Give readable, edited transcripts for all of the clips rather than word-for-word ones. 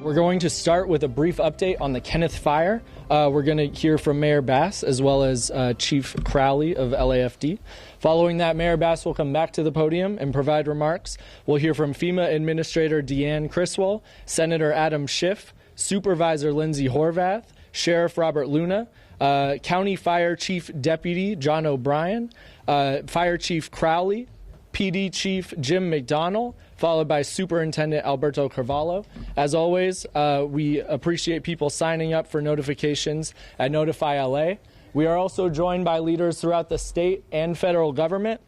We're going to start with a brief update on the Kenneth Fire. We're going to hear from Mayor Bass as well as Chief Crowley of LAFD. Following that, Mayor Bass will come back to the podium and provide remarks. We'll hear from FEMA Administrator Deanne Criswell, Senator Adam Schiff, Supervisor Lindsay Horvath, Sheriff Robert Luna, County Fire Chief Deputy John O'Brien, Fire Chief Crowley, PD Chief Jim McDonnell, followed by Superintendent Alberto Carvalho. As always, we appreciate people signing up for notifications at Notify LA. We are also joined by leaders throughout the state and federal government.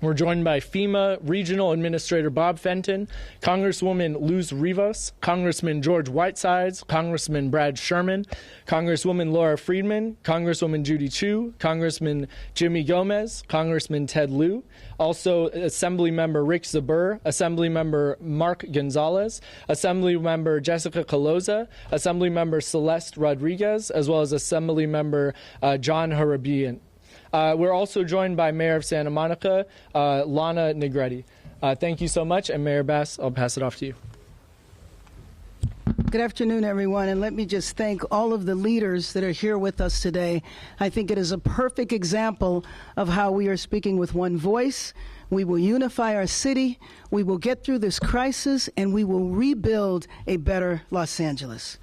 We're joined by FEMA Regional Administrator Bob Fenton, Congresswoman Luz Rivas, Congressman George Whitesides, Congressman Brad Sherman, Congresswoman Laura Friedman, Congresswoman Judy Chu, Congressman Jimmy Gomez, Congressman Ted Lieu, also Assemblymember Rick Zabur, Assemblymember Mark Gonzalez, Assemblymember Jessica Caloza, Assemblymember Celeste Rodriguez, as well as Assemblymember John Harabian. We're also joined by Mayor of Santa Monica, Lana Negretti. Thank you so much, and Mayor Bass, I'll pass it off to you. Good afternoon, everyone, and let me just thank all of the leaders that are here with us today. I think it is a perfect example of how we are speaking with one voice. We will unify our city, we will get through this crisis, and we will rebuild a better Los Angeles.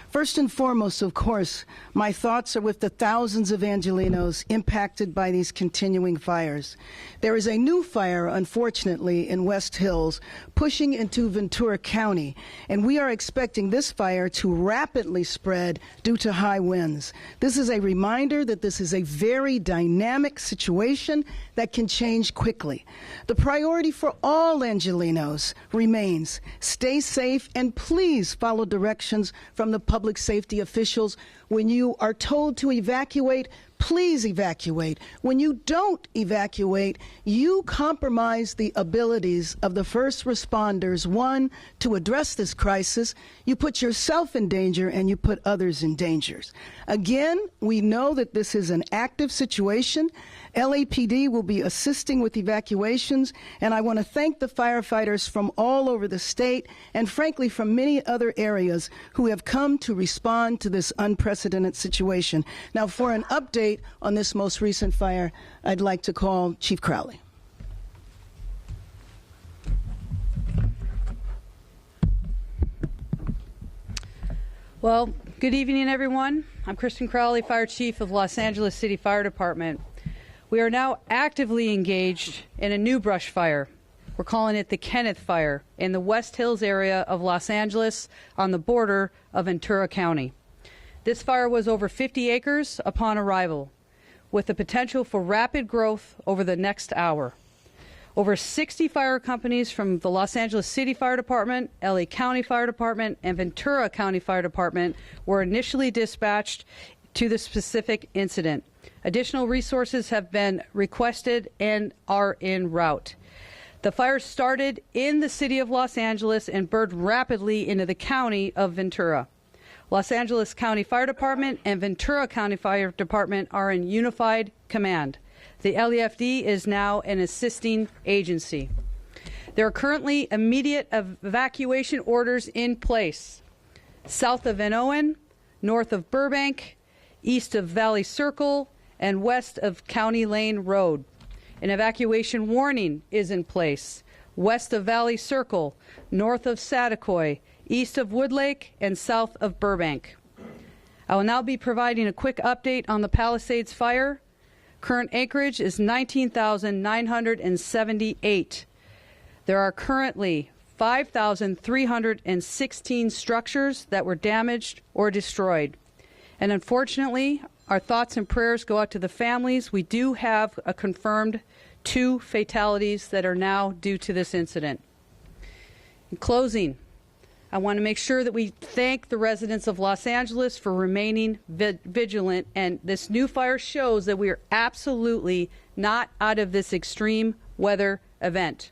First and foremost, of course, my thoughts are with the thousands of Angelenos impacted by these continuing fires. There is a new fire, unfortunately, in West Hills, pushing into Ventura County, and we are expecting this fire to rapidly spread due to high winds. This is a reminder that this is a very dynamic situation that can change quickly. The priority for all Angelenos remains stay safe and please follow directions from the public safety officials. When you are told to evacuate, please evacuate. When you don't evacuate, you compromise the abilities of the first responders, one, to address this crisis. You put yourself in danger and you put others in danger. Again, we know that this is an active situation. LAPD will be assisting with evacuations, and I want to thank the firefighters from all over the state and, frankly, from many other areas who have come to respond to this unprecedented situation. Now, for an update on this most recent fire, I'd like to call Chief Crowley. Well, good evening, everyone. I'm Kristen Crowley, Fire Chief of Los Angeles City Fire Department. We are now actively engaged in a new brush fire. We're calling it the Kenneth Fire in the West Hills area of Los Angeles on the border of Ventura County. This fire was over 50 acres upon arrival, with the potential for rapid growth over the next hour. Over 60 fire companies from the Los Angeles City Fire Department, LA County Fire Department, and Ventura County Fire Department were initially dispatched to the specific incident. Additional resources have been requested and are en route. The fire started in the city of Los Angeles and burned rapidly into the county of Ventura. Los Angeles County Fire Department and Ventura County Fire Department are in unified command. The LAFD is now an assisting agency. There are currently immediate evacuation orders in place south of Van Owen, north of Burbank, east of Valley Circle, and west of County Lane Road. An evacuation warning is in place west of Valley Circle, north of Saticoy, east of Woodlake, and south of Burbank. I will now be providing a quick update on the Palisades fire. Current acreage is 19,978. There are currently 5,316 structures that were damaged or destroyed. And unfortunately, our thoughts and prayers go out to the families. We do have a confirmed 2 fatalities that are now due to this incident. In closing, I want to make sure that we thank the residents of Los Angeles for remaining vigilant, and this new fire shows that we are absolutely not out of this extreme weather event.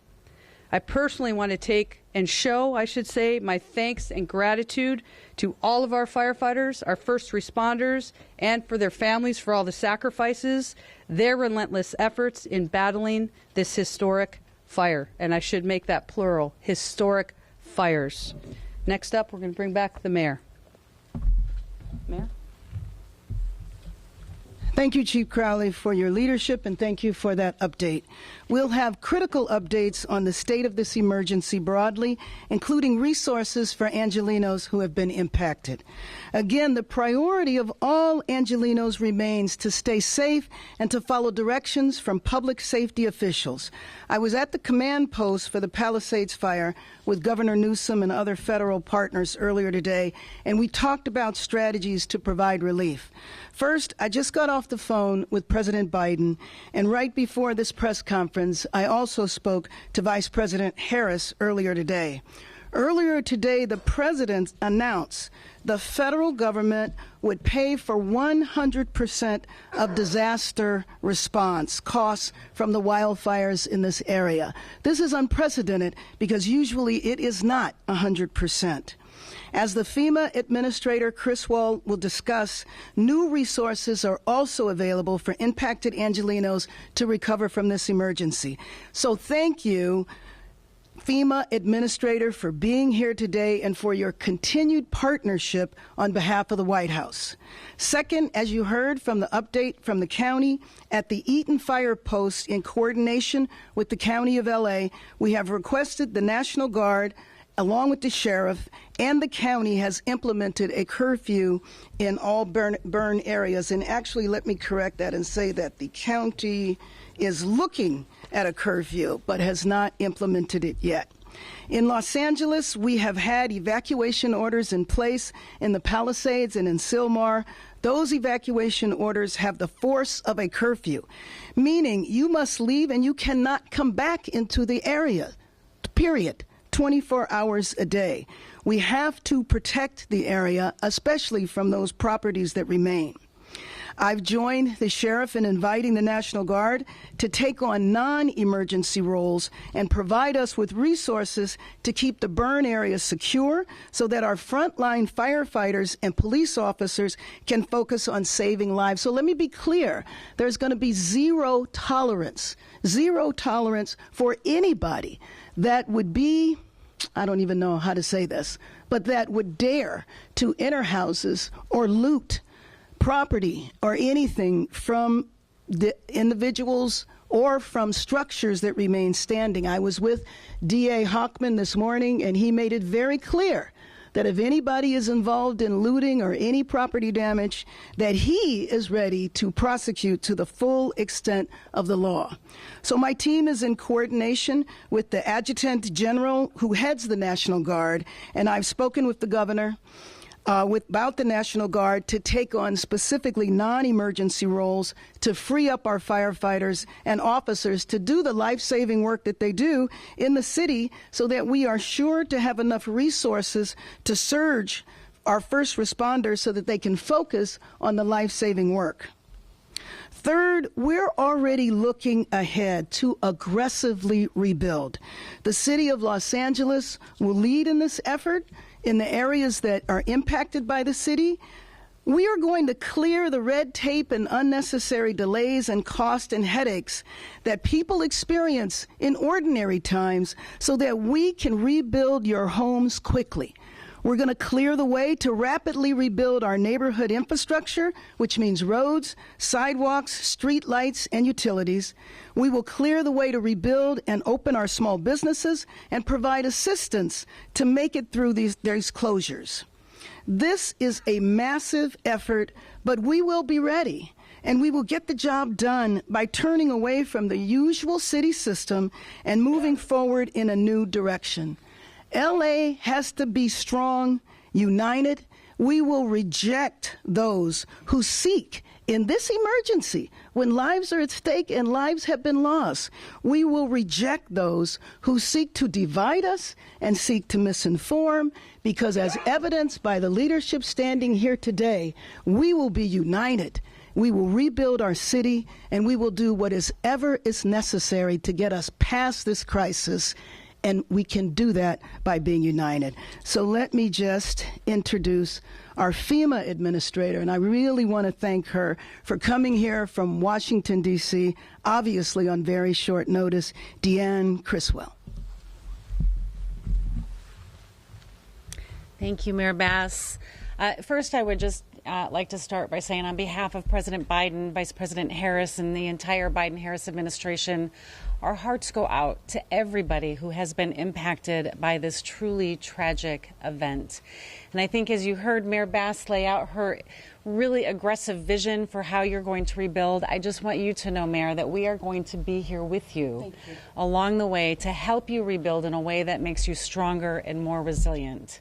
I personally want to take and show, I should say, my thanks and gratitude to all of our firefighters, our first responders, and for their families for all the sacrifices, their relentless efforts in battling this historic fire. And I should make that plural, historic fires. Next up, we're going to bring back the mayor. Mayor? Thank you, Chief Crowley, for your leadership, and thank you for that update. We'll have critical updates on the state of this emergency broadly, including resources for Angelenos who have been impacted. Again, the priority of all Angelenos remains to stay safe and to follow directions from public safety officials. I was at the command post for the Palisades fire with Governor Newsom and other federal partners earlier today, and we talked about strategies to provide relief. First, I just got off the phone with President Biden, and right before this press conference, I also spoke to Vice President Harris earlier today. Earlier today, the president announced the federal government would pay for 100% of disaster response costs from the wildfires in this area. This is unprecedented because usually it is not 100%. As the FEMA Administrator Chris Wall will discuss, new resources are also available for impacted Angelenos to recover from this emergency. So thank you, FEMA Administrator, for being here today and for your continued partnership on behalf of the White House. Second, as you heard from the update from the county, at the Eaton Fire Post in coordination with the County of LA, we have requested the National Guard, along with the sheriff, and the county has implemented a curfew in all burn areas. And actually, let me correct that and say that the county is looking at a curfew, but has not implemented it yet. In Los Angeles, we have had evacuation orders in place in the Palisades and in Sylmar. Those evacuation orders have the force of a curfew, meaning you must leave and you cannot come back into the area, period. 24 hours a day. We have to protect the area, especially from those properties that remain. I've joined the sheriff in inviting the National Guard to take on non-emergency roles and provide us with resources to keep the burn area secure so that our frontline firefighters and police officers can focus on saving lives. So let me be clear. There's going to be zero tolerance for anybody that would be, I don't even know how to say this, but that would dare to enter houses or loot property or anything from the individuals or from structures that remain standing. I was with D.A. Hochman this morning, and he made it very clear that if anybody is involved in looting or any property damage, that he is ready to prosecute to the full extent of the law. So my team is in coordination with the Adjutant General who heads the National Guard, and I've spoken with the governor about the National Guard to take on specifically non-emergency roles to free up our firefighters and officers to do the life-saving work that they do in the city so that we are sure to have enough resources to surge our first responders so that they can focus on the life-saving work. Third, we're already looking ahead to aggressively rebuild. The city of Los Angeles will lead in this effort in the areas that are impacted by the city. We are going to clear the red tape and unnecessary delays and cost and headaches that people experience in ordinary times so that we can rebuild your homes quickly. We're going to clear the way to rapidly rebuild our neighborhood infrastructure, which means roads, sidewalks, street lights, and utilities. We will clear the way to rebuild and open our small businesses and provide assistance to make it through these closures. This is a massive effort, but we will be ready. And we will get the job done by turning away from the usual city system and moving forward in a new direction. LA has to be strong, united. We will reject those who seek, in this emergency, when lives are at stake and lives have been lost, we will reject those who seek to divide us and seek to misinform, because as evidenced by the leadership standing here today, we will be united. We will rebuild our city, and we will do whatever is necessary to get us past this crisis. And we can do that by being united. So let me just introduce our FEMA administrator, and I really want to thank her for coming here from Washington, D.C., obviously on very short notice, Deanne Criswell. Thank you, Mayor Bass. First, I would just like to start by saying on behalf of President Biden, Vice President Harris, and the entire Biden-Harris administration, our hearts go out to everybody who has been impacted by this truly tragic event. And I think as you heard Mayor Bass lay out her really aggressive vision for how you're going to rebuild, I just want you to know, Mayor, that we are going to be here with you along the way to help you rebuild in a way that makes you stronger and more resilient.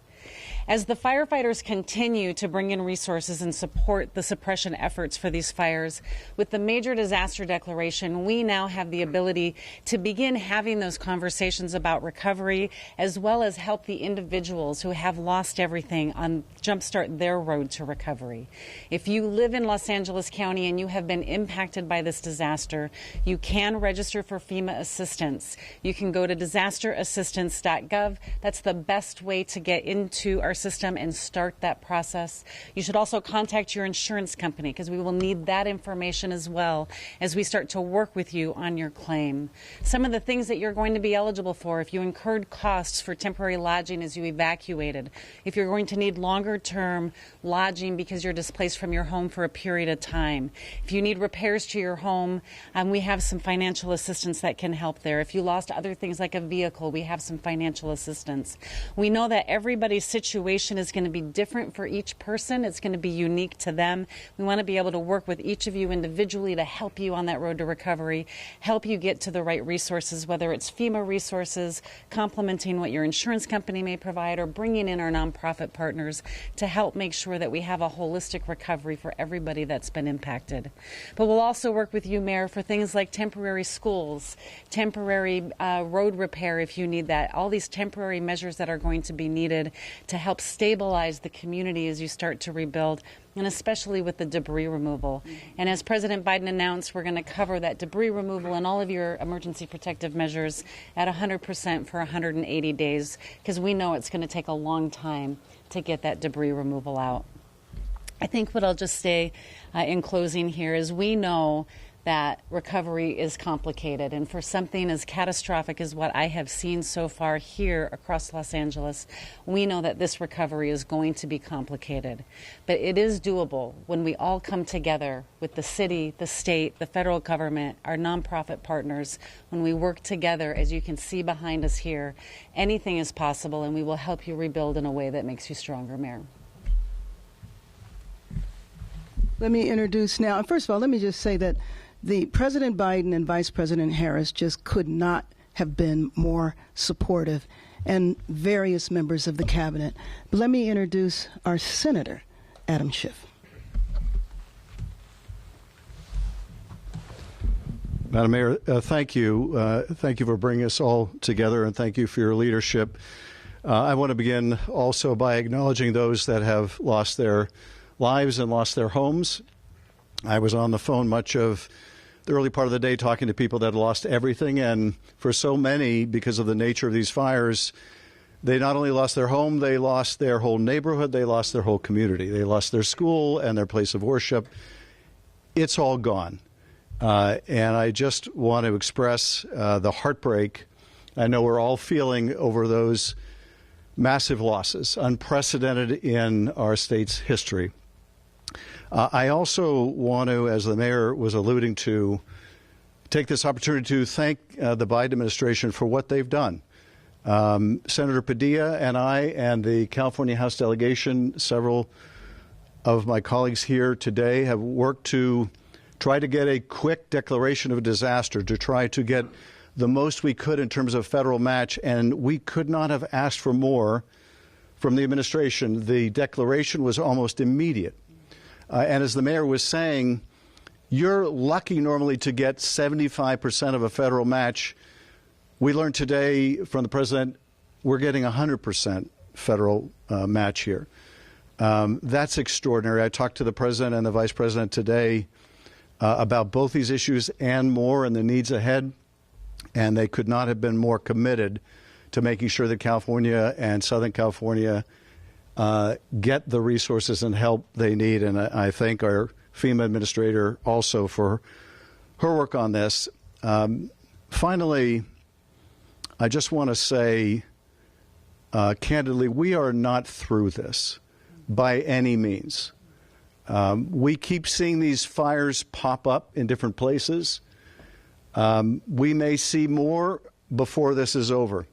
As the firefighters continue to bring in resources and support the suppression efforts for these fires, with the major disaster declaration, we now have the ability to begin having those conversations about recovery, as well as help the individuals who have lost everything on jumpstart their road to recovery. If you live in Los Angeles County and you have been impacted by this disaster, you can register for FEMA assistance. You can go to disasterassistance.gov. That's the best way to get into our system and start that process. You should also contact your insurance company because we will need that information as well as we start to work with you on your claim. Some of the things that you're going to be eligible for: if you incurred costs for temporary lodging as you evacuated, if you're going to need longer term lodging because you're displaced from your home for a period of time, if you need repairs to your home, we have some financial assistance that can help there. If you lost other things like a vehicle, we have some financial assistance. We know that everybody's situation is going to be different for each person. It's going to be unique to them. We want to be able to work with each of you individually to help you on that road to recovery, help you get to the right resources, whether it's FEMA resources, complementing what your insurance company may provide, or bringing in our nonprofit partners to help make sure that we have a holistic recovery for everybody that's been impacted. But we'll also work with you, Mayor, for things like temporary schools, temporary road repair if you need that, all these temporary measures that are going to be needed to help stabilize the community as you start to rebuild, and especially with the debris removal. And as President Biden announced, we're going to cover that debris removal and all of your emergency protective measures at 100% for 180 days, because we know it's going to take a long time to get that debris removal out. I think what I'll just say in closing here is we know that recovery is complicated, and for something as catastrophic as what I have seen so far here across Los Angeles, we know that this recovery is going to be complicated. But it is doable when we all come together with the city, the state, the federal government, our nonprofit partners. When we work together, as you can see behind us here, anything is possible, and we will help you rebuild in a way that makes you stronger, Mayor. Let me introduce now. First of all, let me just say that the President Biden and Vice President Harris just could not have been more supportive, and various members of the cabinet. But let me introduce our Senator, Adam Schiff. Madam Mayor, thank you. Thank you for bringing us all together, and thank you for your leadership. I want to begin also by acknowledging those that have lost their lives and lost their homes. I was on the phone much of the early part of the day talking to people that had lost everything, and for so many, because of the nature of these fires, they not only lost their home, they lost their whole neighborhood, they lost their whole community. They lost their school and their place of worship. It's all gone. And I just want to express the heartbreak I know we're all feeling over those massive losses, unprecedented in our state's history. I also want to, as the mayor was alluding to, take this opportunity to thank the Biden administration for what they've done. Senator Padilla and I and the California House delegation, several of my colleagues here today, have worked to try to get a quick declaration of a disaster, to try to get the most we could in terms of federal match, and we could not have asked for more from the administration. The declaration was almost immediate. And as the mayor was saying, you're lucky normally to get 75% of a federal match. We learned today from the president we're getting 100% federal match here. That's extraordinary. I talked to the president and the vice president today about both these issues and more and the needs ahead, and they could not have been more committed to making sure that California and Southern California get the resources and help they need. And I thank our FEMA administrator also for her work on this. Finally, I just want to say candidly, we are not through this by any means. We keep seeing these fires pop up in different places. We may see more before this is over.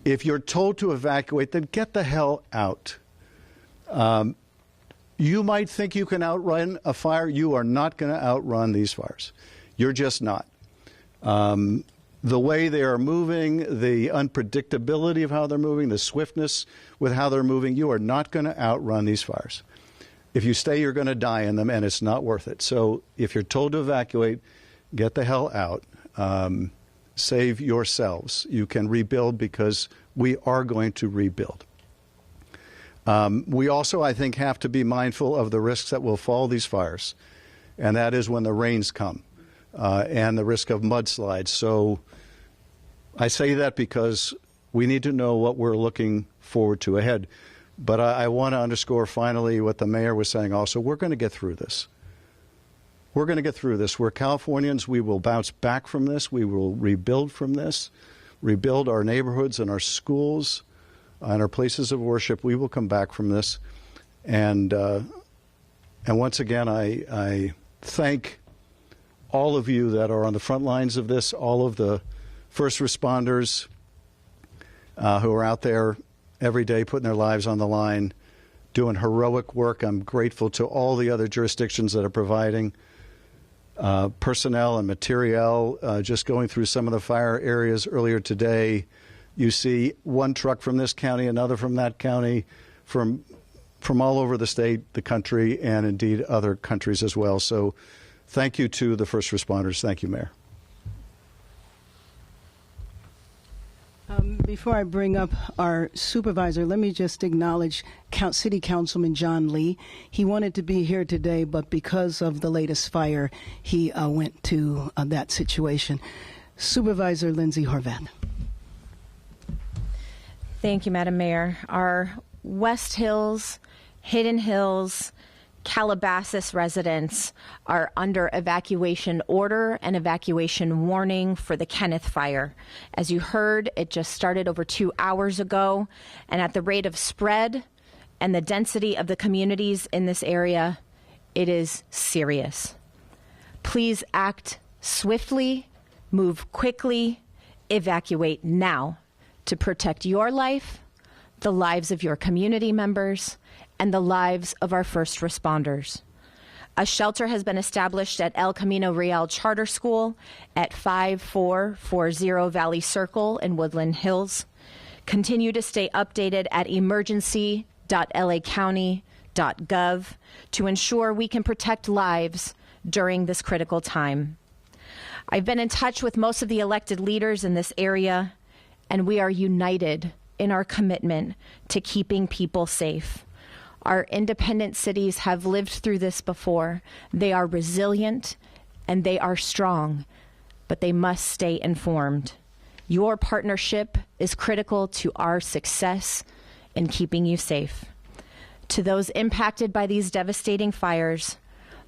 If you're told to evacuate, then get the hell out. You might think you can outrun a fire. You are not going to outrun these fires. You're just not. The way they are moving, the unpredictability of how they're moving, the swiftness with how they're moving, you are not going to outrun these fires. If you stay, you're going to die in them, and it's not worth it. So if you're told to evacuate, get the hell out. Save yourselves. You can rebuild because we are going to rebuild. We also, I think, have to be mindful of the risks that will follow these fires, and that is when the rains come and the risk of mudslides. So I say that because we need to know what we're looking forward to ahead. But I want to underscore finally what the mayor was saying also. We're going to get through this. We're going to get through this. We're Californians. We will bounce back from this. We will rebuild from this, rebuild our neighborhoods and our schools and our places of worship. We will come back from this. And once again, I thank all of you that are on the front lines of this, all of the first responders who are out there every day putting their lives on the line, doing heroic work. I'm grateful to all the other jurisdictions that are providing personnel and materiel. Just going through some of the fire areas earlier today, you see one truck from this county, another from that county, from all over the state, the country, and indeed other countries as well. So thank you to the first responders. Thank you, Mayor. Before I bring up our supervisor, let me just acknowledge City Councilman John Lee. He wanted to be here today, but because of the latest fire, he went to that situation. Supervisor Lindsay Horvath. Thank you, Madam Mayor. Our West Hills, Hidden Hills, Calabasas residents are under evacuation order and evacuation warning for the Kenneth Fire. As you heard, it just started over 2 hours ago, and at the rate of spread and the density of the communities in this area, it is serious. Please act swiftly, move quickly, evacuate now to protect your life, the lives of your community members, and the lives of our first responders. A shelter has been established at El Camino Real Charter School at 5440 Valley Circle in Woodland Hills. Continue to stay updated at emergency.lacounty.gov to ensure we can protect lives during this critical time. I've been in touch with most of the elected leaders in this area, and we are united in our commitment to keeping people safe. Our independent cities have lived through this before. They are resilient and they are strong, but they must stay informed. Your partnership is critical to our success in keeping you safe. To those impacted by these devastating fires,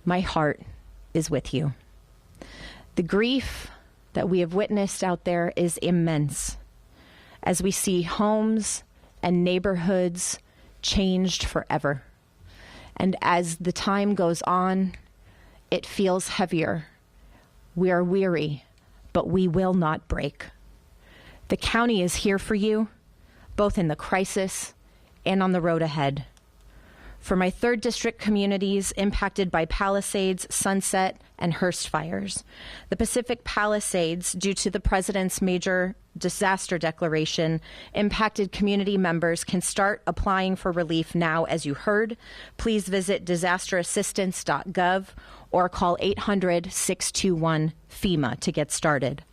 my heart is with you. The grief that we have witnessed out there is immense as we see homes and neighborhoods changed forever. And as the time goes on, it feels heavier. We are weary, but we will not break. The county is here for you, both in the crisis and on the road ahead. For my 3rd District communities impacted by Palisades, Sunset, and Hearst fires, the Pacific Palisades, due to the President's major disaster declaration, impacted community members can start applying for relief now. As you heard, please visit disasterassistance.gov or call 800-621-FEMA to get started.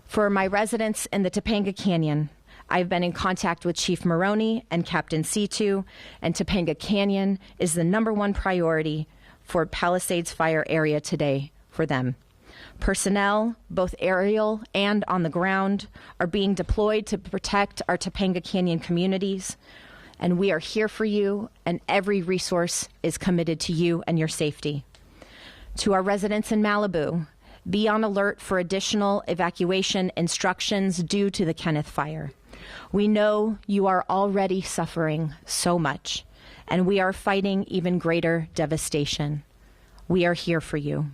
For my residents in the Topanga Canyon, I've been in contact with Chief Maroney and Captain C2, and Topanga Canyon is the #1 priority for Palisades Fire area today for them. Personnel, both aerial and on the ground, are being deployed to protect our Topanga Canyon communities, and we are here for you, and every resource is committed to you and your safety. To our residents in Malibu, be on alert for additional evacuation instructions due to the Kenneth Fire. We know you are already suffering so much, and we are fighting even greater devastation. We are here for you.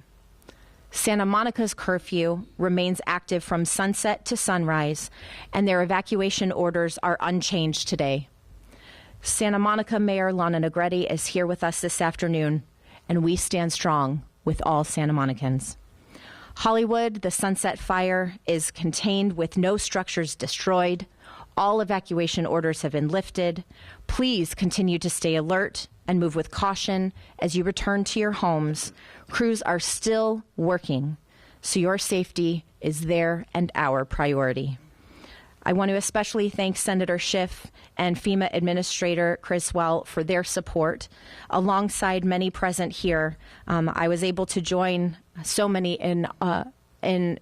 Santa Monica's curfew remains active from sunset to sunrise, and their evacuation orders are unchanged today. Santa Monica Mayor Lana Negretti is here with us this afternoon, and we stand strong with all Santa Monicans. Hollywood, the Sunset Fire, is contained with no structures destroyed. All evacuation orders have been lifted. Please continue to stay alert and move with caution as you return to your homes. Crews are still working, so your safety is their and our priority. I want to especially thank Senator Schiff and FEMA Administrator Criswell for their support. Alongside many present here, I was able to join so many in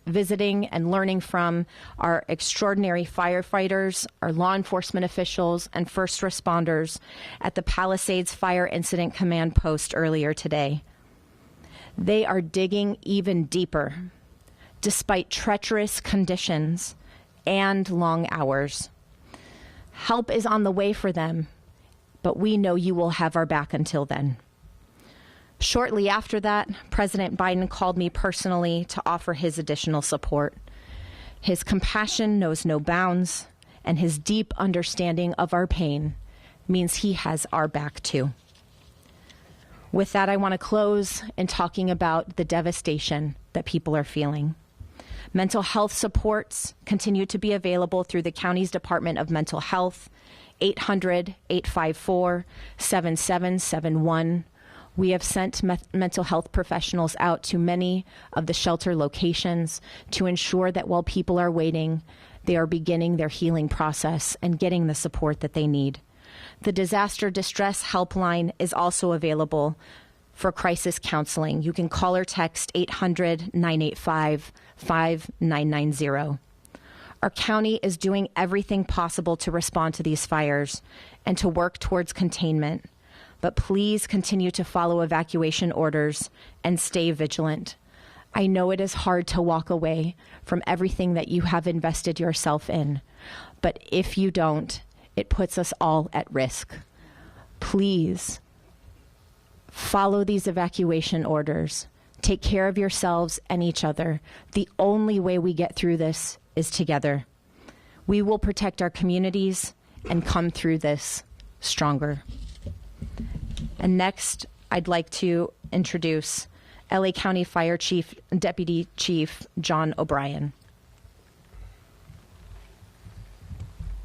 visiting and learning from our extraordinary firefighters, our law enforcement officials, and first responders at the Palisades Fire Incident Command Post earlier today. They are digging even deeper, despite treacherous conditions and long hours. Help is on the way for them, but we know you will have our back until then. Shortly after that, President Biden called me personally to offer his additional support. His compassion knows no bounds, and his deep understanding of our pain means he has our back too. With that, I want to close in talking about the devastation that people are feeling. Mental health supports continue to be available through the county's Department of Mental Health, 800-854-7771. We have sent mental health professionals out to many of the shelter locations to ensure that while people are waiting, they are beginning their healing process and getting the support that they need. The Disaster Distress Helpline is also available for crisis counseling. You can call or text 800-985-5990. Our county is doing everything possible to respond to these fires and to work towards containment. But please continue to follow evacuation orders and stay vigilant. I know it is hard to walk away from everything that you have invested yourself in, but if you don't, it puts us all at risk. Please follow these evacuation orders. Take care of yourselves and each other. The only way we get through this is together. We will protect our communities and come through this stronger. And next, I'd like to introduce LA County Fire Chief, Deputy Chief John O'Brien.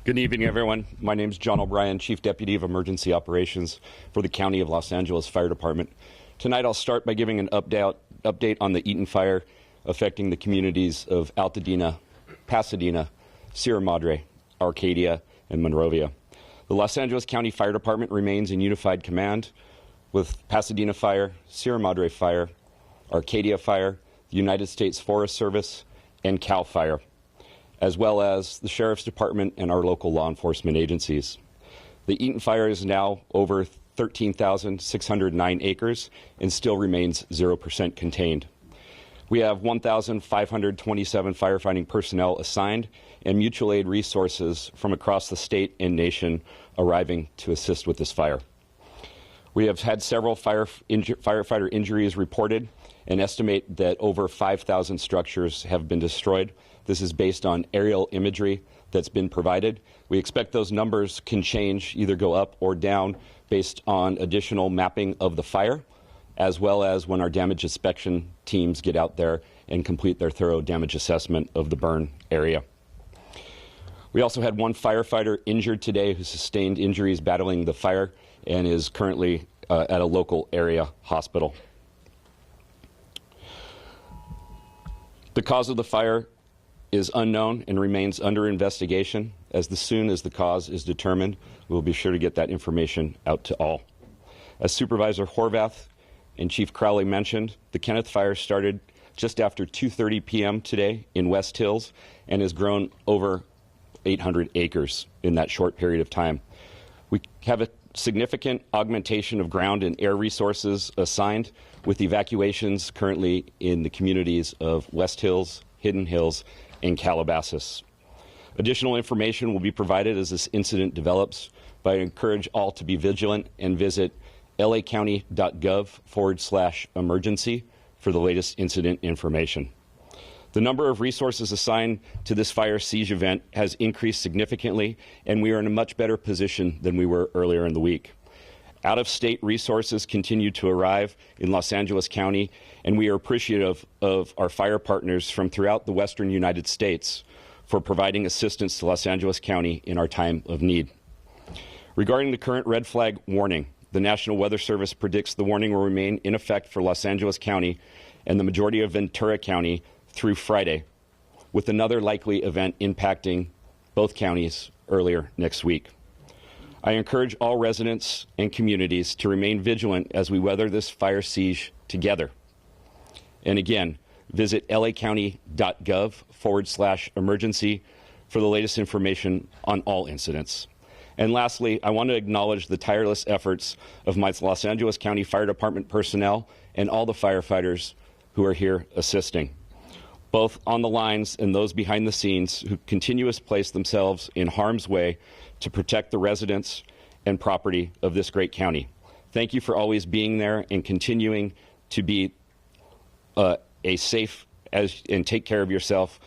Good evening, everyone. My name is John O'Brien, Chief Deputy of Emergency Operations for the County of Los Angeles Fire Department. Tonight, I'll start by giving an update on the Eaton fire affecting the communities of Altadena, Pasadena, Sierra Madre, Arcadia, and Monrovia. The Los Angeles County Fire Department remains in unified command with Pasadena Fire, Sierra Madre Fire, Arcadia Fire, the United States Forest Service, and CAL FIRE, as well as the Sheriff's Department and our local law enforcement agencies. The Eaton fire is now over 13,609 acres and still remains 0% contained. We have 1,527 firefighting personnel assigned and mutual aid resources from across the state and nation arriving to assist with this fire. We have had several firefighter injuries reported and estimate that over 5,000 structures have been destroyed. This is based on aerial imagery that's been provided. We expect those numbers can change, either go up or down based on additional mapping of the fire, as well as when our damage inspection teams get out there and complete their thorough damage assessment of the burn area. We also had one firefighter injured today who sustained injuries battling the fire and is currently at a local area hospital. The cause of the fire is unknown and remains under investigation. As soon as the cause is determined, we'll be sure to get that information out to all. As Supervisor Horvath and Chief Crowley mentioned, the Kenneth fire started just after 2:30 p.m. today in West Hills and has grown over 800 acres in that short period of time. We have a significant augmentation of ground and air resources assigned, with evacuations currently in the communities of West Hills, Hidden Hills, and Calabasas. Additional information will be provided as this incident develops, but I encourage all to be vigilant and visit lacounty.gov/emergency for the latest incident information. The number of resources assigned to this fire siege event has increased significantly, and we are in a much better position than we were earlier in the week. Out-of-state resources continue to arrive in Los Angeles County, and we are appreciative of our fire partners from throughout the western United States for providing assistance to Los Angeles County in our time of need. Regarding the current red flag warning, the National Weather Service predicts the warning will remain in effect for Los Angeles County and the majority of Ventura County through Friday, with another likely event impacting both counties earlier next week. I encourage all residents and communities to remain vigilant as we weather this fire siege together. And again, visit lacounty.gov/emergency for the latest information on all incidents. And lastly, I want to acknowledge the tireless efforts of my Los Angeles County Fire Department personnel and all the firefighters who are here assisting, both on the lines and those behind the scenes who continue to place themselves in harm's way to protect the residents and property of this great county. Thank you for always being there and continuing to be a safe and take care of yourself,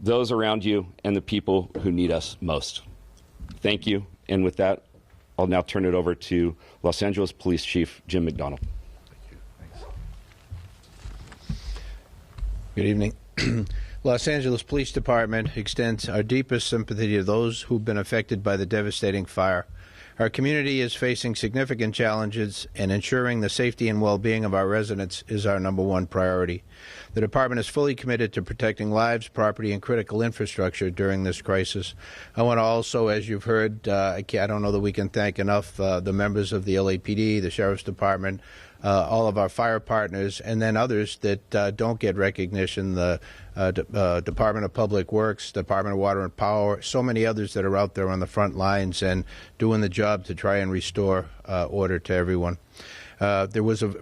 those around you and the people who need us most. Thank you. And with that, I'll now turn it over to Los Angeles Police Chief Jim McDonald. Good evening. Los Angeles Police Department extends our deepest sympathy to those who've been affected by the devastating fire. Our community is facing significant challenges, and ensuring the safety and well-being of our residents is our #1 priority. The department is fully committed to protecting lives, property, and critical infrastructure during this crisis. I want to also, as you've heard, I don't know that we can thank enough the members of the LAPD, the Sheriff's Department, all of our fire partners, and then others that don't get recognition, the Department of Public Works, Department of Water and Power, so many others that are out there on the front lines and doing the job to try and restore order to everyone. There was a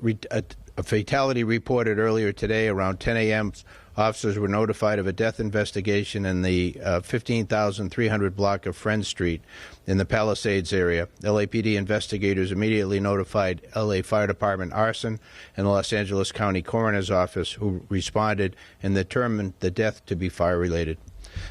fatality reported earlier today around 10 a.m. Officers were notified of a death investigation in the 15,300 block of Friend Street in the Palisades area. LAPD investigators immediately notified LA Fire Department arson and the Los Angeles County Coroner's Office, who responded and determined the death to be fire-related.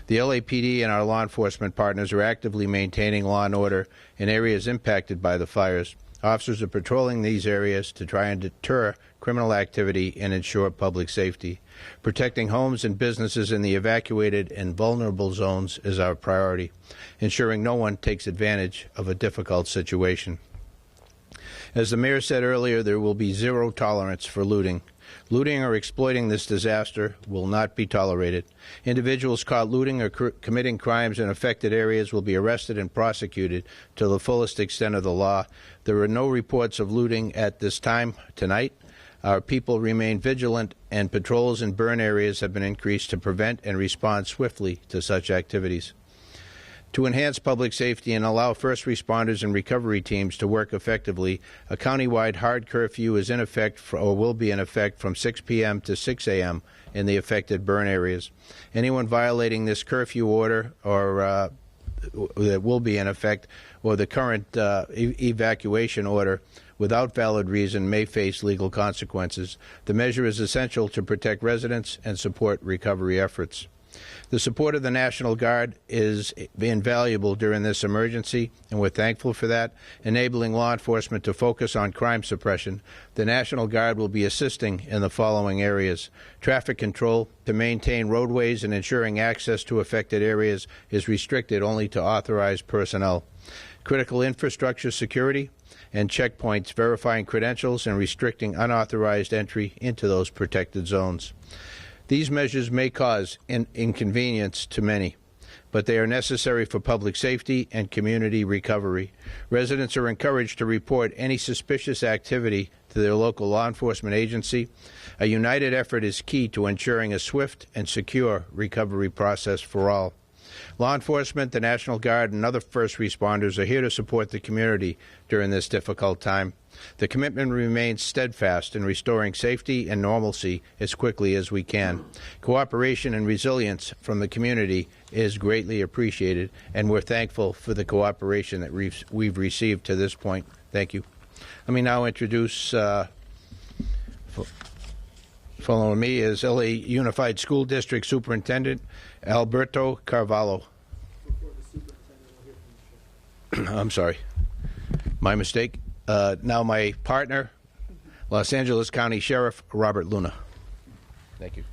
The LAPD and our law enforcement partners are actively maintaining law and order in areas impacted by the fires. Officers are patrolling these areas to try and deter criminal activity and ensure public safety. Protecting homes and businesses in the evacuated and vulnerable zones is our priority, ensuring no one takes advantage of a difficult situation. As the mayor said earlier, there will be zero tolerance for looting. Looting or exploiting this disaster will not be tolerated. Individuals caught looting or committing crimes in affected areas will be arrested and prosecuted to the fullest extent of the law. There are no reports of looting at this time tonight. Our people remain vigilant, and patrols in burn areas have been increased to prevent and respond swiftly to such activities. To enhance public safety and allow first responders and recovery teams to work effectively, a countywide hard curfew is in effect or will be in effect from 6 p.m. to 6 a.m. in the affected burn areas. Anyone violating this curfew order or that will be in effect, or the current evacuation order without valid reason, may face legal consequences. The measure is essential to protect residents and support recovery efforts. The support of the National Guard is invaluable during this emergency, and we're thankful for that, enabling law enforcement to focus on crime suppression. The National Guard will be assisting in the following areas. Traffic control to maintain roadways and ensuring access to affected areas is restricted only to authorized personnel. Critical infrastructure security and checkpoints verifying credentials and restricting unauthorized entry into those protected zones. These measures may cause inconvenience to many, but they are necessary for public safety and community recovery. Residents are encouraged to report any suspicious activity to their local law enforcement agency. A united effort is key to ensuring a swift and secure recovery process for all. Law enforcement, the National Guard, and other first responders are here to support the community during this difficult time. The commitment remains steadfast in restoring safety and normalcy as quickly as we can. Cooperation and resilience from the community is greatly appreciated, and we're thankful for the cooperation that we've received to this point. Thank you. Let me now introduce, following me is LA Unified School District Superintendent Alberto Carvalho. I'm sorry. My mistake. Now my partner, Los Angeles County Sheriff Robert Luna. Thank you.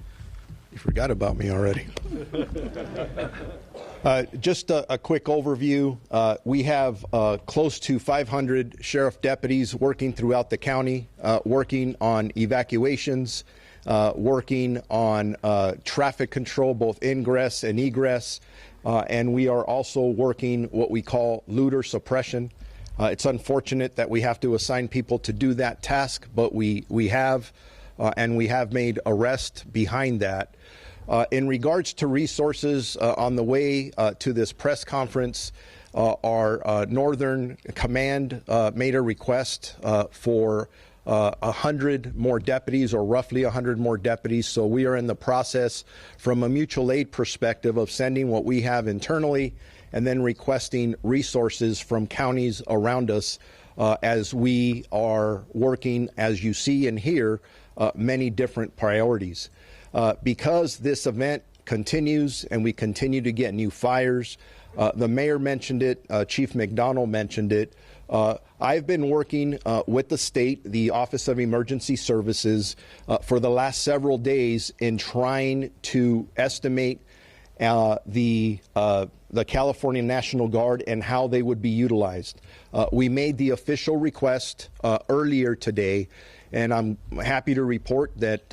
You forgot about me already. Just a quick overview. We have close to 500 sheriff deputies working throughout the county, working on evacuations, working on traffic control, both ingress and egress, and we are also working what we call looter suppression. It's unfortunate that we have to assign people to do that task, but we have, and we have made arrests behind that. In regards to resources, on the way to this press conference, our Northern Command made a request for 100 more deputies, or roughly 100 more deputies. So we are in the process, from a mutual aid perspective, of sending what we have internally and then requesting resources from counties around us as we are working, as you see and hear, many different priorities. Because this event continues and we continue to get new fires, the mayor mentioned it, Chief McDonald mentioned it. I've been working with the state, the Office of Emergency Services, for the last several days in trying to estimate the California National Guard and how they would be utilized. We made the official request earlier today, and I'm happy to report that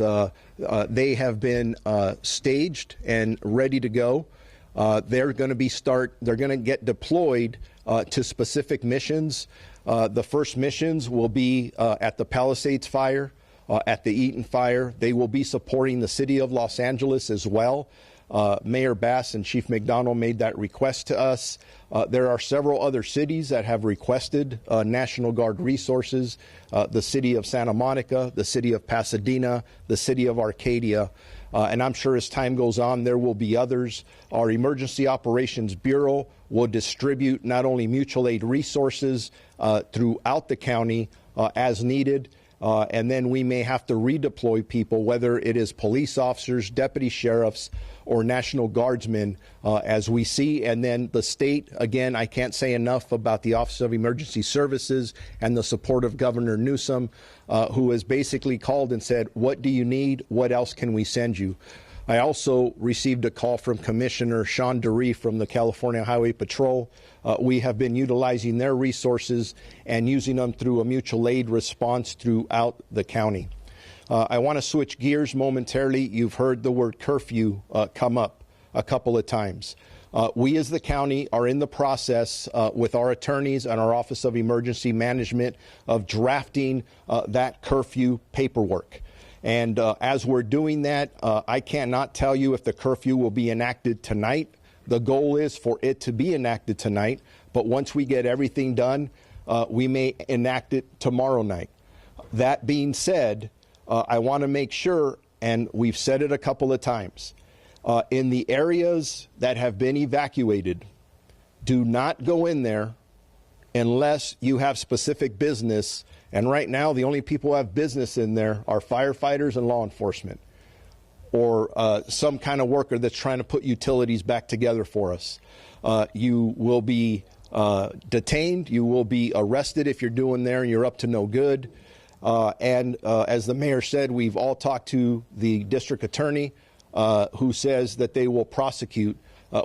they have been staged and ready to go. They're going to get deployed to specific missions. The first missions will be at the Palisades fire, at the Eaton fire. They will be supporting the city of Los Angeles as well. Mayor Bass and Chief McDonald made that request to us. There are several other cities that have requested National Guard resources, the city of Santa Monica, the city of Pasadena, the city of Arcadia, and I'm sure as time goes on there will be others. Our Emergency Operations Bureau will distribute not only mutual aid resources throughout the county as needed, and then we may have to redeploy people, whether it is police officers, deputy sheriffs, or National Guardsmen, as we see. And then the state, again, I can't say enough about the Office of Emergency Services and the support of Governor Newsom, who has basically called and said, what do you need? What else can we send you? I also received a call from Commissioner Sean DeRee from the California Highway Patrol. We have been utilizing their resources and using them through a mutual aid response throughout the county. I want to switch gears momentarily. You've heard the word curfew come up a couple of times. We as the county are in the process with our attorneys and our Office of Emergency Management of drafting that curfew paperwork. And as we're doing that, I cannot tell you if the curfew will be enacted tonight. The goal is for it to be enacted tonight, but once we get everything done, we may enact it tomorrow night. That being said, I want to make sure, and we've said it a couple of times, in the areas that have been evacuated, do not go in there unless you have specific business. And right now, the only people who have business in there are firefighters and law enforcement, or some kind of worker that's trying to put utilities back together for us. You will be detained. You will be arrested if you're doing there and you're up to no good. And as the mayor said, we've all talked to the district attorney, who says that they will prosecute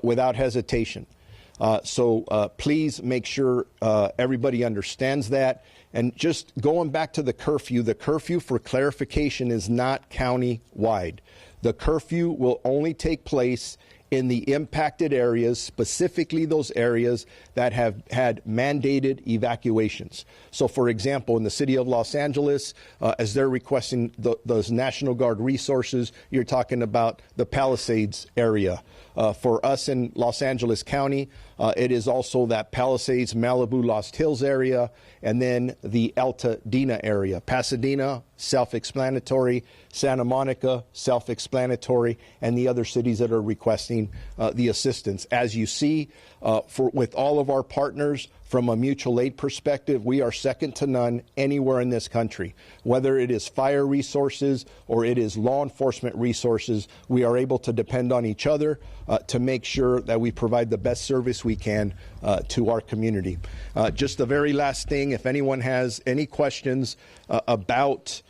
without hesitation. So please make sure everybody understands that. And just going back to the curfew for clarification is not county-wide. The curfew will only take place in the impacted areas, specifically those areas that have had mandated evacuations. So, for example, in the city of Los Angeles, as they're requesting those National Guard resources, you're talking about the Palisades area. For us in Los Angeles County, it is also that Palisades, Malibu, Lost Hills area, and then the Altadena area. Pasadena, self-explanatory. Santa Monica, self-explanatory, and the other cities that are requesting the assistance. As you see, with all of our partners, from a mutual aid perspective, we are second to none anywhere in this country. Whether it is fire resources or it is law enforcement resources, we are able to depend on each other to make sure that we provide the best service we can to our community. Just the very last thing, if anyone has any questions about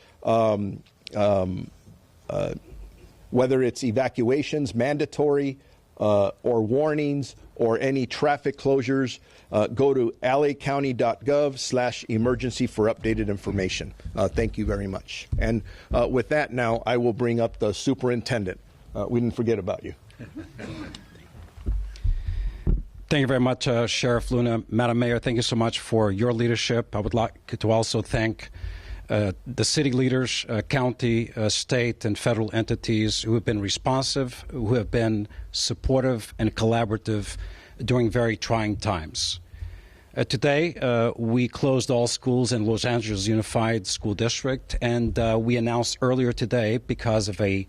whether it's evacuations, mandatory, or warnings, or any traffic closures, go to lacounty.gov/emergency for updated information. Thank you very much. And with that now, I will bring up the superintendent. We didn't forget about you. Thank you very much, Sheriff Luna. Madam Mayor, thank you so much for your leadership. I would like to also thank the city leaders, county, state, and federal entities who have been responsive, who have been supportive and collaborative during very trying times. Today, we closed all schools in Los Angeles Unified School District, and we announced earlier today, because of a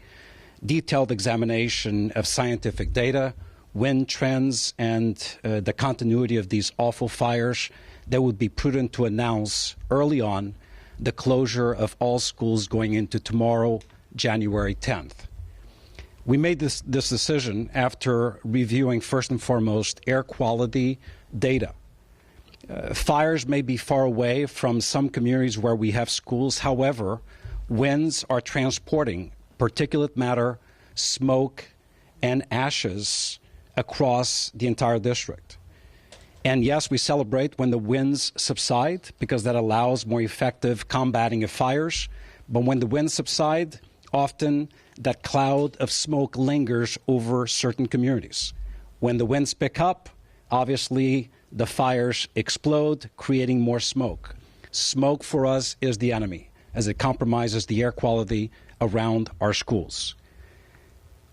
detailed examination of scientific data, wind trends, and the continuity of these awful fires, that it would be prudent to announce early on the closure of all schools going into tomorrow, January 10th. We made this decision after reviewing, first and foremost, air quality data. Fires may be far away from some communities where we have schools. However, winds are transporting particulate matter, smoke, and ashes across the entire district. And yes, we celebrate when the winds subside, because that allows more effective combating of fires. But when the winds subside, often that cloud of smoke lingers over certain communities. When the winds pick up, obviously the fires explode, creating more smoke. Smoke for us is the enemy, as it compromises the air quality around our schools.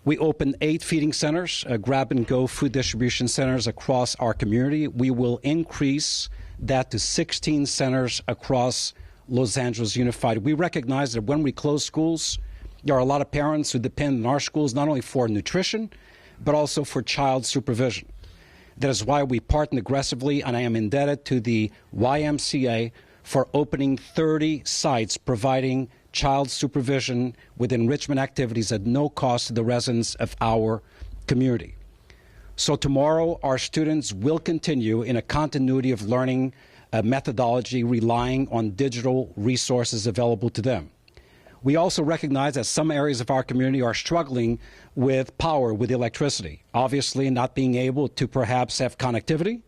We opened 8 feeding centers, grab-and-go food distribution centers across our community. We will increase that to 16 centers across Los Angeles Unified. We recognize that when we close schools, there are a lot of parents who depend on our schools not only for nutrition, but also for child supervision. That is why we partner aggressively, and I am indebted to the YMCA for opening 30 sites providing child supervision with enrichment activities at no cost to the residents of our community. So tomorrow, our students will continue in a continuity of learning methodology relying on digital resources available to them. We also recognize that some areas of our community are struggling with power, with electricity, obviously not being able to perhaps have connectivity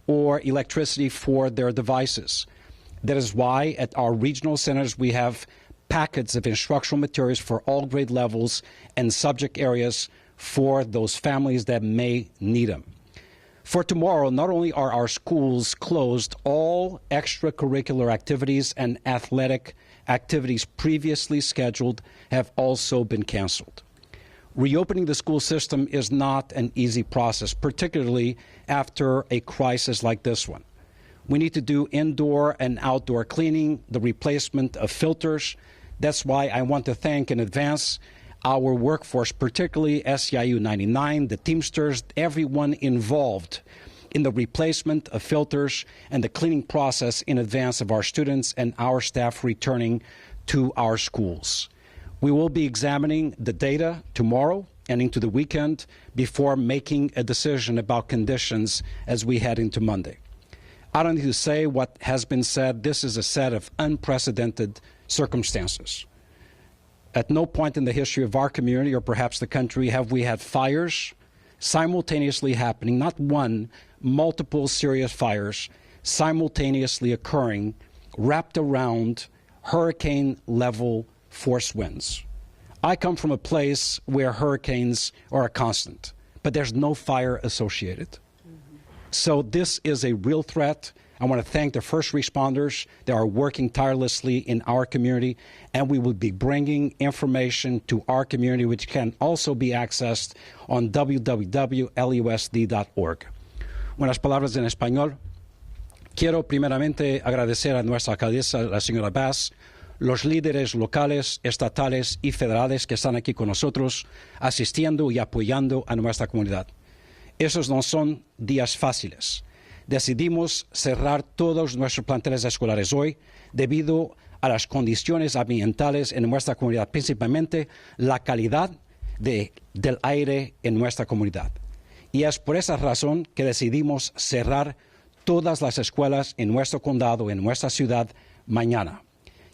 or electricity for their devices. That is why at our regional centers we have packets of instructional materials for all grade levels and subject areas for those families that may need them. For tomorrow, not only are our schools closed, all extracurricular activities and athletic activities previously scheduled have also been canceled. Reopening the school system is not an easy process, particularly after a crisis like this one. We need to do indoor and outdoor cleaning, the replacement of filters. That's why I want to thank in advance our workforce, particularly SEIU 99, the Teamsters, everyone involved in the replacement of filters and the cleaning process in advance of our students and our staff returning to our schools. We will be examining the data tomorrow and into the weekend before making a decision about conditions as we head into Monday. I don't need to say what has been said. This is a set of unprecedented circumstances. At no point in the history of our community, or perhaps the country, have we had fires simultaneously happening, not one, multiple serious fires simultaneously occurring, wrapped around hurricane-level force winds. I come from a place where hurricanes are a constant, but there's no fire associated. So this is a real threat. I want to thank the first responders that are working tirelessly in our community, and we will be bringing information to our community, which can also be accessed on www.lusd.org. Unas palabras en español. Quiero primeramente agradecer a nuestra alcaldesa, la señora Bass, los líderes locales, estatales y federales que están aquí con nosotros, asistiendo y apoyando a nuestra comunidad. Esos no son días fáciles. Decidimos cerrar todos nuestros planteles escolares hoy debido a las condiciones ambientales en nuestra comunidad, principalmente la calidad del aire en nuestra comunidad. Y es por esa razón que decidimos cerrar todas las escuelas en nuestro condado, en nuestra ciudad, mañana.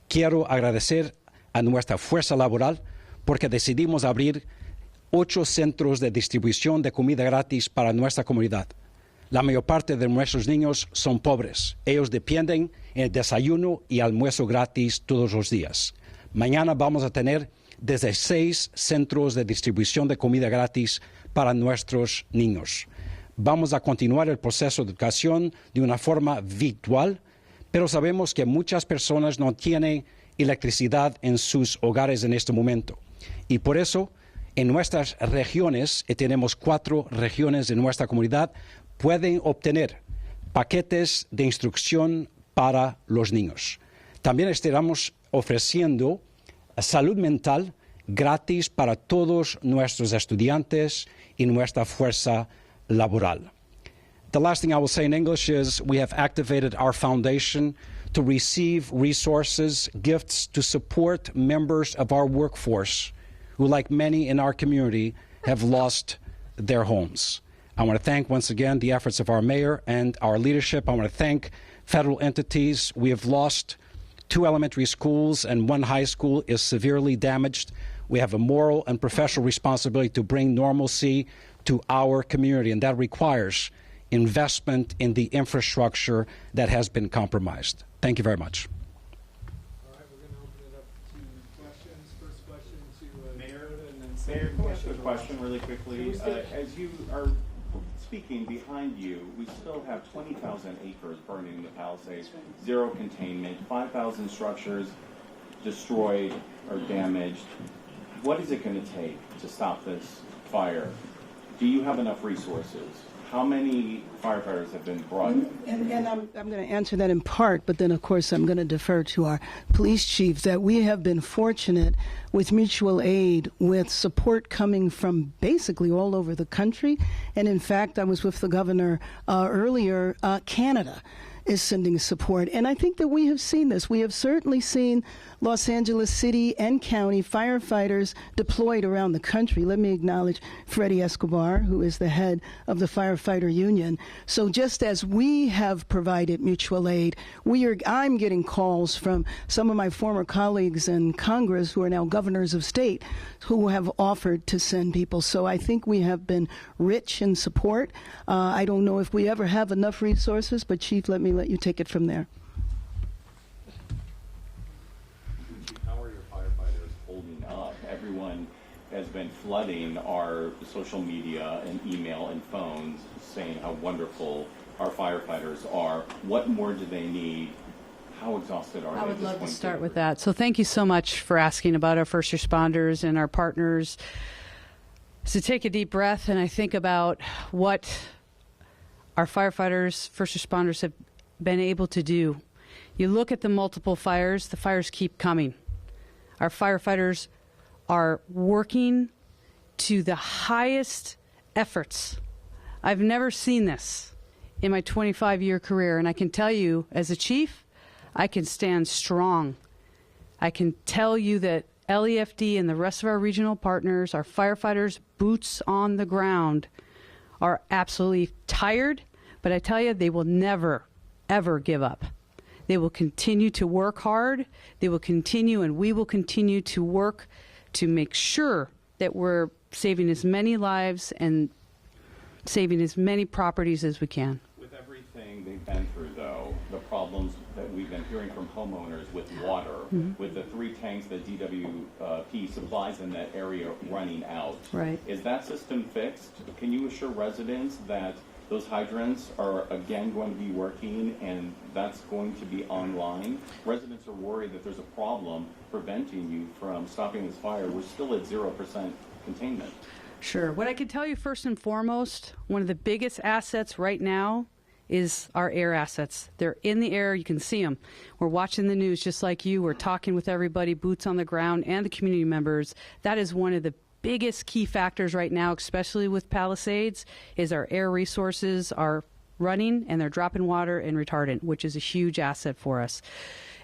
Quiero agradecer a nuestra fuerza laboral porque decidimos abrir 8 centros de distribución de comida gratis para nuestra comunidad. La mayor parte de nuestros niños son pobres. Ellos dependen del desayuno y almuerzo gratis todos los días. Mañana vamos a tener desde 6 centros de distribución de comida gratis para nuestros niños. Vamos a continuar el proceso de educación de una forma virtual, pero sabemos que muchas personas no tienen electricidad en sus hogares en este momento. Y por eso, en nuestras regiones, y tenemos 4 regiones en nuestra comunidad, pueden obtener paquetes de instrucción para los niños. También estaremos ofreciendo salud mental gratis para todos nuestros estudiantes y nuestra fuerza laboral. The last thing I will say in English is we have activated our foundation to receive resources, gifts to support members of our workforce who, like many in our community, have lost their homes. I want to thank once again the efforts of our mayor and our leadership. I want to thank federal entities. We have lost 2 elementary schools and 1 high school is severely damaged. We have a moral and professional responsibility to bring normalcy to our community, and that requires investment in the infrastructure that has been compromised. Thank you very much. All right, we're going to open it up to questions. First question to Mayor, and then Mayor, can I ask a question really quickly? As you are speaking behind you, we still have 20,000 acres burning in the Palisades, 0 containment, 5,000 structures destroyed or damaged. What is it going to take to stop this fire? Do you have enough resources? How many firefighters have been brought in? And I'm going to answer that in part, but then, of course, I'm going to defer to our police chief that we have been fortunate with mutual aid, with support coming from basically all over the country. And, in fact, I was with the governor earlier. Canada is sending support. And I think that we have seen this. We have certainly seen Los Angeles City and County firefighters deployed around the country. Let me acknowledge Freddie Escobar, who is the head of the firefighter union. So just as we have provided mutual aid, I'm getting calls from some of my former colleagues in Congress who are now governors of state who have offered to send people. So I think we have been rich in support. I don't know if we ever have enough resources, but Chief, let you take it from there. How are your firefighters holding up? Everyone has been flooding our social media and email and phones saying how wonderful our firefighters are. What more do they need? How exhausted are they? I would love to start with that. So thank you so much for asking about our first responders and our partners. So take a deep breath and I think about what our firefighters, first responders have been able to do. You look at the multiple fires, the fires keep coming. Our firefighters are working to the highest efforts. I've never seen this in my 25-year career, and I can tell you, as a chief, I can stand strong. I can tell you that LEFD and the rest of our regional partners, our firefighters, boots on the ground, are absolutely tired, but I tell you, they will never, ever give up. They will continue to work hard. They will continue, and we will continue to work to make sure that we're saving as many lives and saving as many properties as we can. With everything they've been through, though, the problems that we've been hearing from homeowners with water, with the 3 tanks that DWP supplies in that area running out. Right. Is that system fixed? Can you assure residents that those hydrants are again going to be working and that's going to be online? Residents are worried that there's a problem preventing you from stopping this fire. We're still at 0% containment. Sure. What I can tell you first and foremost, one of the biggest assets right now is our air assets. They're in the air. You can see them. We're watching the news just like you. We're talking with everybody, boots on the ground, and the community members. That is one of the biggest key factors right now, especially with Palisades, is our air resources are running and they're dropping water and retardant, which is a huge asset for us.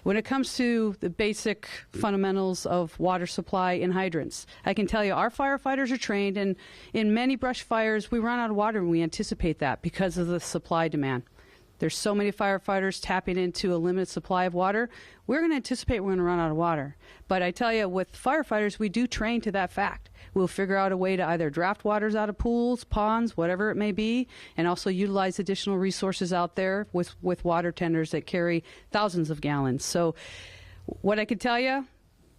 When it comes to the basic fundamentals of water supply and hydrants, I can tell you our firefighters are trained, and in many brush fires, we run out of water, and we anticipate that because of the supply demand. There's so many firefighters tapping into a limited supply of water. We're going to anticipate we're going to run out of water. But I tell you, with firefighters, we do train to that fact. We'll figure out a way to either draft waters out of pools, ponds, whatever it may be, and also utilize additional resources out there with water tenders that carry thousands of gallons. So what I can tell you,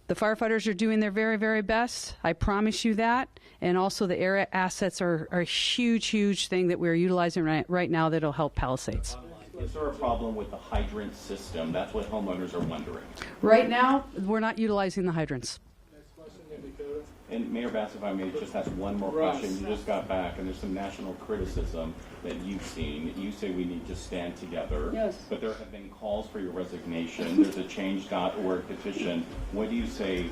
the firefighters are doing their very, very best. I promise you that. And also the air assets are a huge, huge thing that we're utilizing right now that'll help Palisades. Is there a problem with the hydrant system? That's what homeowners are wondering. Right now, we're not utilizing the hydrants. Next question, Dakota. And Mayor Bass, if I may just ask one more question. You just got back, and there's some national criticism that you've seen. You say we need to stand together. Yes. But there have been calls for your resignation. There's a change.org petition. What do you say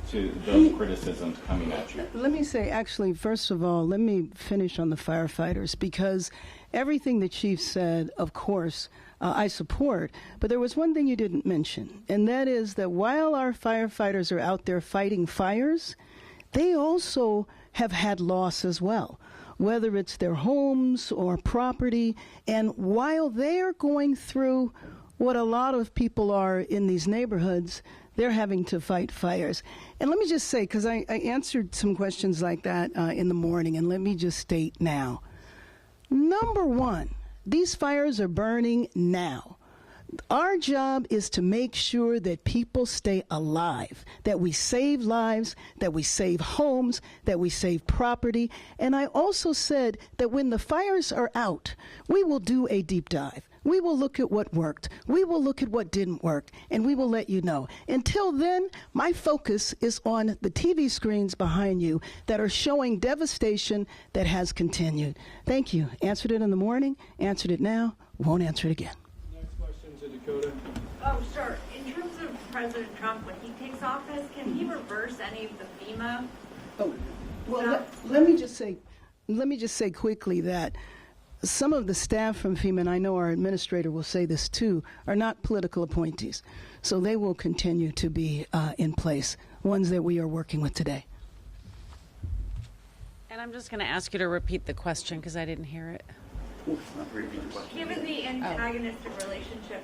to those criticisms coming at you? Let me say, actually, first of all, let me finish on the firefighters, because everything the chief said, of course, I support. But there was one thing you didn't mention, and that is that while our firefighters are out there fighting fires, they also have had loss as well, whether it's their homes or property. And while they're going through what a lot of people are in these neighborhoods, they're having to fight fires. And let me just say, because I answered some questions like that in the morning, and let me just state now. Number one, these fires are burning now. Our job is to make sure that people stay alive, that we save lives, that we save homes, that we save property. And I also said that when the fires are out, we will do a deep dive. We will look at what worked. We will look at what didn't work, and we will let you know. Until then, my focus is on the TV screens behind you that are showing devastation that has continued. Thank you. Answered it in the morning, answered it now, won't answer it again. Next question to Dakota. Oh, sure. In terms of President Trump, when he takes office, can he reverse any of the FEMA? Oh, well, let me just say quickly that some of the staff from FEMA, and I know our administrator will say this too, are not political appointees. So they will continue to be in place, ones that we are working with today. And I'm just going to ask you to repeat the question because I didn't hear it. Given the antagonistic relationship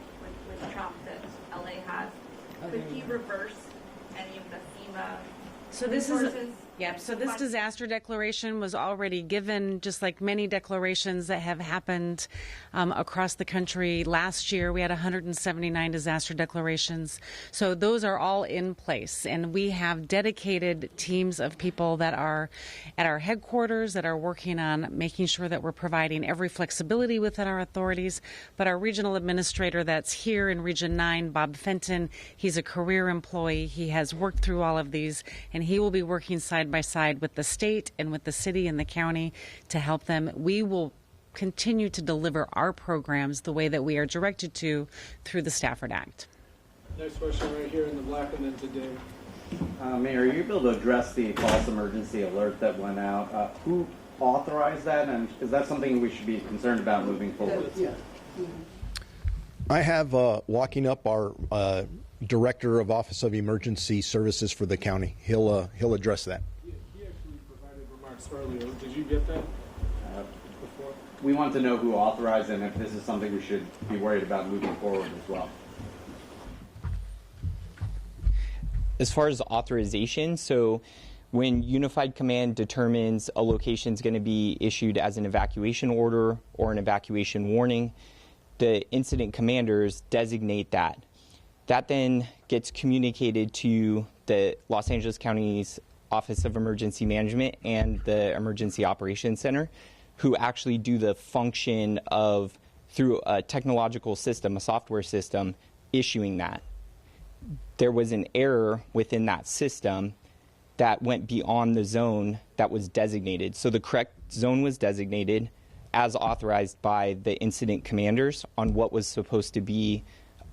with Trump that LA has, could he reverse any of the FEMA resources? So this disaster declaration was already given, just like many declarations that have happened across the country. Last year, we had 179 disaster declarations. So those are all in place. And we have dedicated teams of people that are at our headquarters that are working on making sure that we're providing every flexibility within our authorities. But our regional administrator that's here in Region 9, Bob Fenton, he's a career employee. He has worked through all of these, and he will be working side by side with the state and with the city and the county to help them. We will continue to deliver our programs the way that we are directed to through the Stafford Act. Next question right here in the black and then to Dave. Mayor, are you able to address the false emergency alert that went out? Who authorized that, and is that something we should be concerned about moving forward? Yeah. I have walking up our Director of Office of Emergency Services for the county. He'll address that. He actually provided remarks earlier. Did you get that before? We want to know who authorized it and if this is something we should be worried about moving forward as well. As far as authorization, so when Unified Command determines a location is going to be issued as an evacuation order or an evacuation warning, the incident commanders designate that. That then gets communicated to the Los Angeles County's Office of Emergency Management and the Emergency Operations Center, who actually do the function of, through a technological system, a software system, issuing that. There was an error within that system that went beyond the zone that was designated. So the correct zone was designated as authorized by the incident commanders on what was supposed to be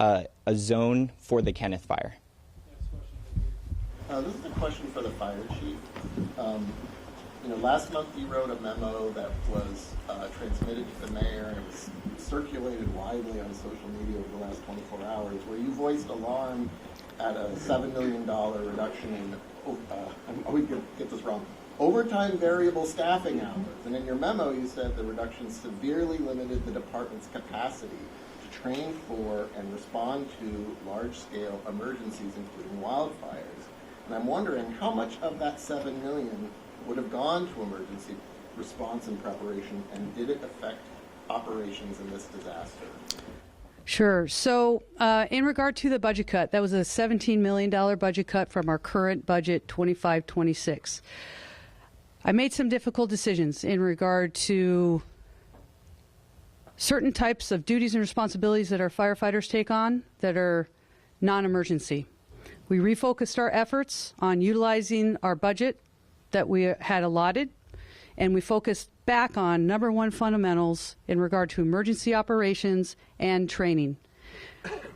a zone for the Kenneth Fire. This is a question for the fire chief. Last month you wrote a memo that was transmitted to the mayor, and it was circulated widely on social media over the last 24 hours, where you voiced alarm at a $7 million reduction in, I always get this wrong, overtime variable staffing hours. And in your memo you said the reduction severely limited the department's capacity to train for and respond to large-scale emergencies, including wildfires. And I'm wondering how much of that $7 million would have gone to emergency response and preparation, and did it affect operations in this disaster? Sure. So in regard to the budget cut, that was a $17 million budget cut from our current budget, 25-26. I made some difficult decisions in regard to certain types of duties and responsibilities that our firefighters take on that are non-emergency. We refocused our efforts on utilizing our budget that we had allotted, and we focused back on number one fundamentals in regard to emergency operations and training.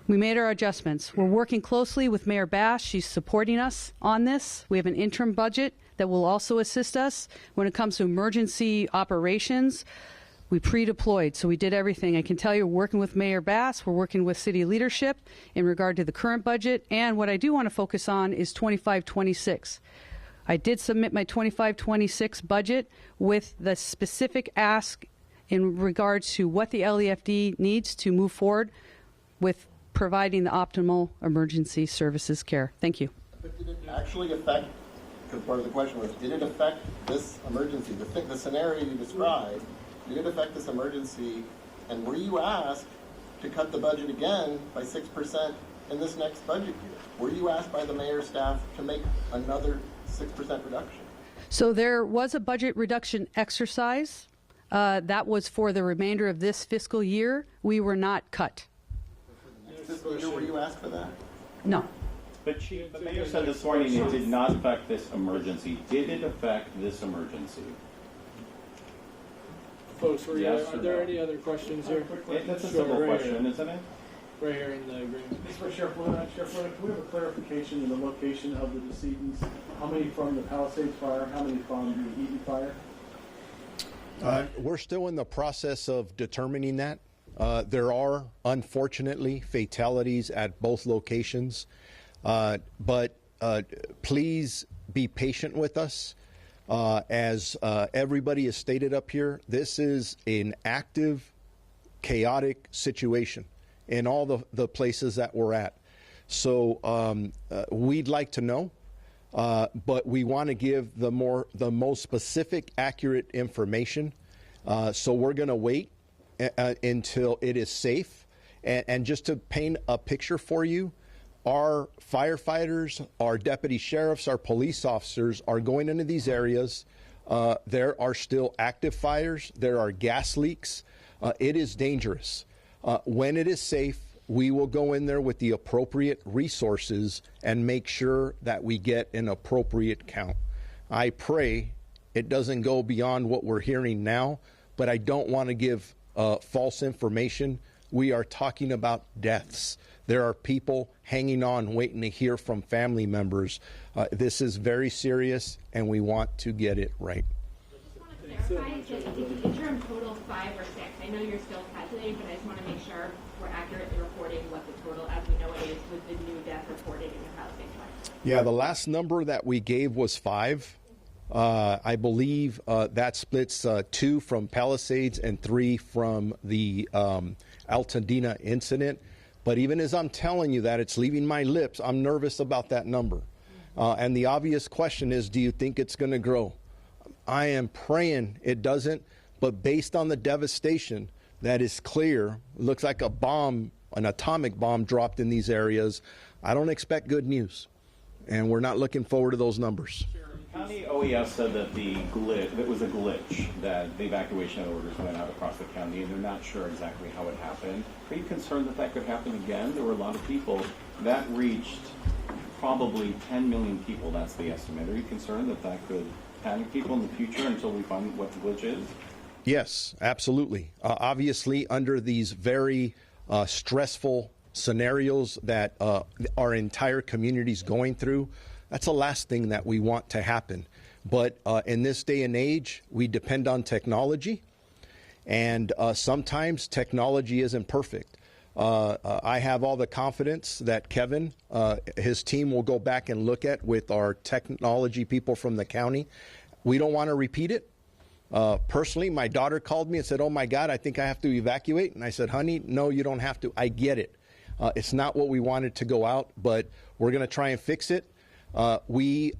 We made our adjustments. We're working closely with Mayor Bass. She's supporting us on this. We have an interim budget that will also assist us when it comes to emergency operations. We pre-deployed, so we did everything. I can tell you, we're working with Mayor Bass, we're working with city leadership in regard to the current budget, and what I do want to focus on is 25-26. I did submit my 25-26 budget with the specific ask in regards to what the LEFD needs to move forward with providing the optimal emergency services care. Thank you. But did it actually affect, because part of the question was, did it affect this emergency, the scenario you described, did it affect this emergency, and were you asked to cut the budget again by 6% in this next budget year? Were you asked by the mayor's staff to make another 6% reduction? So there was a budget reduction exercise. That was for the remainder of this fiscal year. We were not cut. For the next fiscal year, were you asked for that? No. But Chief, the mayor said this morning it did not affect this emergency. Did it affect this emergency? Folks, are there any other questions here? That's a simple question, isn't it? Right here in the agreement. This is for Sheriff Luna. Sheriff Luna, can we have a clarification of the location of the decedents? How many from the Palisades fire? How many from the Eaton fire? We're still in the process of determining that. There are, unfortunately, fatalities at both locations. But please be patient with us. As everybody has stated up here, this is an active, chaotic situation in all the places that we're at. So we'd like to know, but we want to give the most specific, accurate information. So we're going to wait until it is safe. And just to paint a picture for you, our firefighters, our deputy sheriffs, our police officers are going into these areas. There are still active fires. There are gas leaks. It is dangerous. When it is safe, we will go in there with the appropriate resources and make sure that we get an appropriate count. I pray it doesn't go beyond what we're hearing now, but I don't want to give false information. We are talking about deaths. There are people hanging on, waiting to hear from family members. This is very serious, and we want to get it right. I just want to clarify, is the interim total 5 or 6? I know you're still calculating, but I just want to make sure we're accurately reporting what the total, as we know it is, with the new death reported in the Palisades fire. Yeah, the last number that we gave was 5. I believe that splits 2 from Palisades and 3 from the Altadena incident. But even as I'm telling you that, it's leaving my lips. I'm nervous about that number. And the obvious question is, do you think it's going to grow? I am praying it doesn't, but based on the devastation, that is clear. It looks like a bomb, an atomic bomb dropped in these areas. I don't expect good news, and we're not looking forward to those numbers. County OES said that it was a glitch, that the evacuation orders went out across the county, and they're not sure exactly how it happened. Are you concerned that that could happen again? There were a lot of people. That reached probably 10 million people, that's the estimate. Are you concerned that that could panic people in the future until we find what the glitch is? Yes, absolutely. Obviously, under these very stressful scenarios that our entire community is going through, that's the last thing that we want to happen. But in this day and age, we depend on technology, and sometimes technology isn't perfect. I have all the confidence that Kevin, his team will go back and look at with our technology people from the county. We don't want to repeat it. Personally, my daughter called me and said, "Oh my God, I think I have to evacuate." And I said, "Honey, no, you don't have to. I get it. It's not what we wanted to go out, but we're going to try and fix it." We're in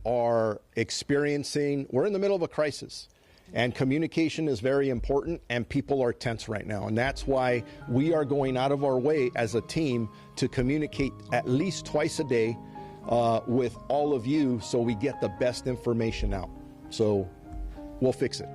the middle of a crisis, and communication is very important, and people are tense right now. And that's why we are going out of our way as a team to communicate at least twice a day with all of you so we get the best information out. So we'll fix it.